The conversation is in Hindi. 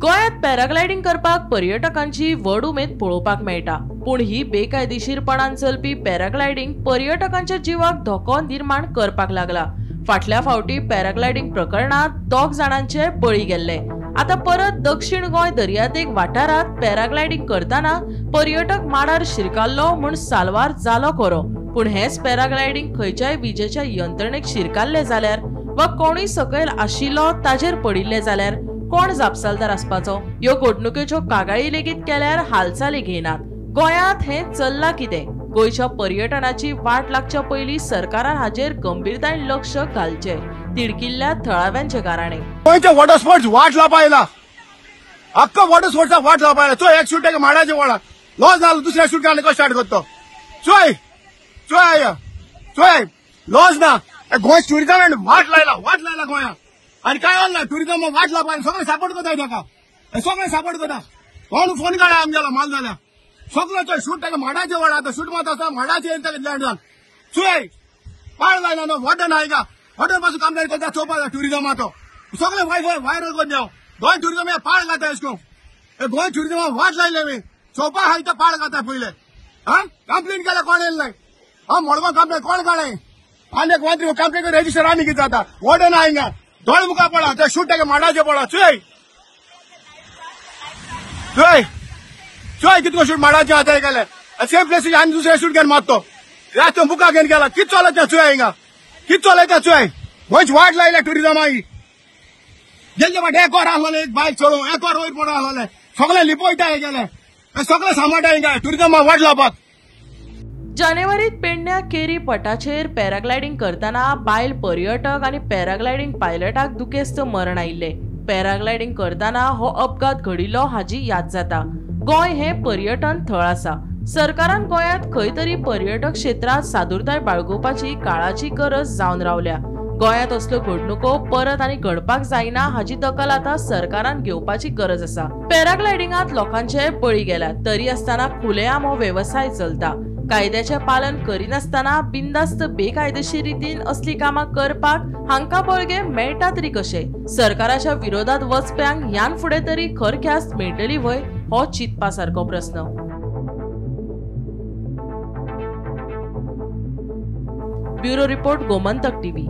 गोयात पॅराग्लायडिंग करपाक पर्यटकांची व्हड उमेद पळोवपाक मेळटा, पूण ही बेकायदेशीरपणान चलपी पॅराग्लायडिंग पर्यटकांच्या जीवाक धोको निर्माण करपाक लागला। फाटल्या फावटी पॅराग्लायडिंग प्रकरणात 2 जाणांचे बळी गेल्ले। आता परत दक्षिण गोय दर्यादेग वाठारात पॅराग्लायडिंग करताना पर्यटक माडार शिरकाल्लो म्हूण साल्वार जालो खरो, पूण हेच पॅराग्लायडिंग खंयच्याय विजेच्या यंत्रणेक शिरकाल्ले जाल्यार वा कोणी सकयल आशिल्लो ताजेर पडिल्ले जाल्यार कोण जापसालदार आसपाचो? ह्यो घडणुकेच्यो कागाळी लेगीत केल्यार हालचाली घेयनात। गोंयांत हें चल्लां कितें? गोंयच्या पर्यटनाची वाट लागच्या पयलीं सरकारान हाजेर गंभीरतायेन लक्ष घालचें, तिडकिल्ल्या थळाव्यांचे गाराणे। गोंयच्या वॉटर स्पोर्ट्स वाट लापायला, अख्खा वॉटर स्पोर्ट्सचा वाट लापायला। चोय एक शूट माडाचे वळा लॉस जालो, दुसऱ्या शूट कशें स्टार्ट करतो? चोय चोय चोय लॉस ना। गोंय टुरिझम वाट लायला गोंयांत। आणि काय जालें टुरिझम वाट लापायला सगळे सपोर्ट करताय ताका, सगळे सपोर्ट करता। कोण फोन काढा आमगेला माल जाल्या सगळं शूट ताका माडाचे वळा, आता शूट मात आसता माडाचे लँड जावन चोय पाड लायला न्हू। वॉटर नाही का? वॉटर पासून कंप्लेंट करता चोवपा टुरिझमाचो सगळे वायरल करून देव। गोंय टुरिझम हे पाड घाता एसको गोंय टुरिझम वाट लायले मी चोवपा हाय तर पाड घाता पयले। हा कंप्लेंट केला कोण येल नाही? हा मडगांव कंप्लेंट कोण काढे? आनी एक कंप्लेंट रजिस्टर आनी कितें जाता? वॉटर ना हिंगा दोळ मुखा पडा ते शूट ताका माडाचे पडा चोय चोय चोय कितको शूट माडाचे हाताय गेले सेम प्लेसीस आनी दुसरे शूट घेवन मारतो रात मुखा घेवन गेला। कित चलता चोय हिंगा? कित चलयता चोय? गोंयच वाट लायल्या टुरिझमा ही गेल्ले फाट एक वर आहलोले एक बायक चलोवंक एक वर वयर पडो आहलोले सगळे लिपोयता गेले सगळे सामाटा हिंगा टुरिझमा वाट लावपाक। जानेवारीत पेडण्या केरी पटाचेर पॅराग्लायडिंग करताना बायल पर्यटक आणि पॅराग्लायडिंग पायलटाक दुखेस्त मरण आयिल्ले। पॅराग्लायडिंग करताना हो अपघात घडिल्लो हाची याद जाता। गोंय हे पर्यटन थळ आसा। सरकारान गोंयांत खंय तरी पर्यटक क्षेत्रात सादुरताय बाळगोवपाची काळाची गरज जावन रावल्या। गोंयांत असल्यो घडणुको परत आनी घडपाक जायना हाची दखल आता सरकारान घेवपाची गरज आसा। पॅराग्लायडिंगात लोकांचे बळी गेल्यात, तरी आसतना खुलेआम हो वेवसाय चलता। कायद्याचे पालन करिनासतना बिनधास्त बेकायदेशीर रितीन असली कामां करपाक हांकां बळगे मेळटा तरी कशे? सरकाराच्या विरोधात वचप्यांक ह्यान फुडें तरी खर ख्यास्त मेळटली वय हो चिंतपा सारको प्रस्न। Bureau report Gomantak TV.